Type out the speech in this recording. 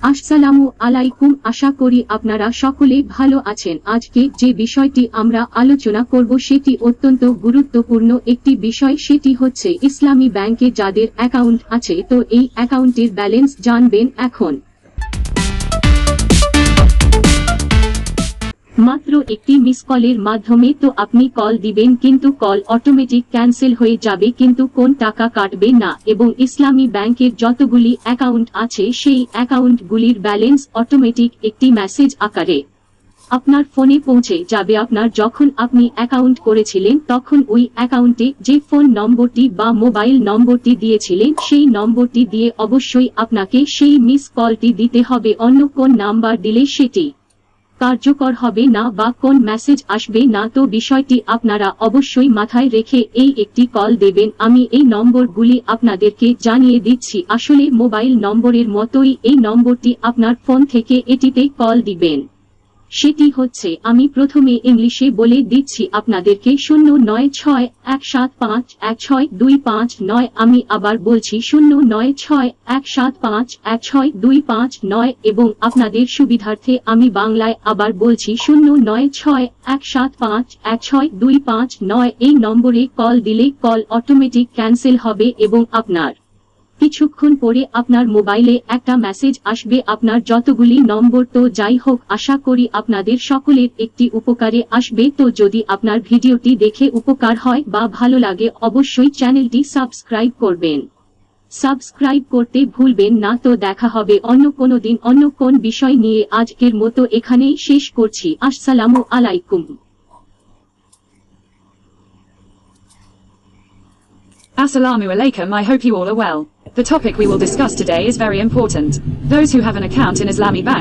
আসসালামু আলাইকুম, আশা করি আপনারা সকলে ভালো আছেন। আজকে যে বিষয়টি আমরা আলোচনা করব সেটি অত্যন্ত গুরুত্বপূর্ণ একটি বিষয়, সেটি হচ্ছে ইসলামী ব্যাংকে যাদের অ্যাকাউন্ট আছে তো এই অ্যাকাউন্টের ব্যালেন্স জানবেন এখন। মাত্র একটি মিস কলের মাধ্যমে তো আপনি কল দিবেন, কিন্তু কল অটোমেটিক ক্যান্সেল হয়ে যাবে, কিন্তু কোন টাকা কাটবে না। এবং ইসলামী ব্যাংকের যতগুলি অ্যাকাউন্ট আছে সেই অ্যাকাউন্টগুলির ব্যালেন্স অটোমেটিক একটি মেসেজ আকারে আপনার ফোনে পৌঁছে যাবে। আপনার যখন আপনি অ্যাকাউন্ট করেছিলেন তখন ওই অ্যাকাউন্টে যে ফোন নম্বরটি বা মোবাইল নম্বরটি দিয়েছিলেন সেই নম্বরটি দিয়ে অবশ্যই আপনাকে সেই মিস কলটি দিতে হবে। অন্য কোন নাম্বার দিলে সেটি কার্যকর হবে না বা কোন মেসেজ আসবে না। তো বিষয়টি আপনারা অবশ্যই মাথায় রেখে এই একটি কল দেবেন। আমি এই নম্বরগুলি আপনাদেরকে জানিয়ে দিচ্ছি। আসলে মোবাইল নম্বরের মতোই এই নম্বরটি আপনার ফোন থেকে এটিতে কল দিবেন। সেটি হচ্ছে, আমি প্রথমে ইংলিশে বলে দিচ্ছি আপনাদেরকে, 09617516259। আমি আবার বলছি 09617516259। এবং আপনাদের সুবিধার্থে আমি বাংলায় আবার বলছি 09617516259। এই নম্বরে কল দিলে কল অটোমেটিক ক্যান্সেল হবে এবং আপনার কিছুক্ষণ পরে আপনার মোবাইলে একটা মেসেজ আসবে আপনার যতগুলি নম্বর। তো যাই হোক, আশা করি আপনাদের সকলের একটি উপকারে আসবে। তো যদি আপনার ভিডিওটি দেখে উপকার হয় বা ভালো লাগে অবশ্যই চ্যানেলটি সাবস্ক্রাইব করবেন। সাবস্ক্রাইব করতে ভুলবেন না। তো দেখা হবে অন্য কোনো দিন অন্য কোন বিষয় নিয়ে। আজকের মতো এখানেই শেষ করছি। আসসালামু আলাইকুম। Assalamu alaikum, I hope you all are well. The topic we will discuss today is very important. Those who have an account in Islami Bank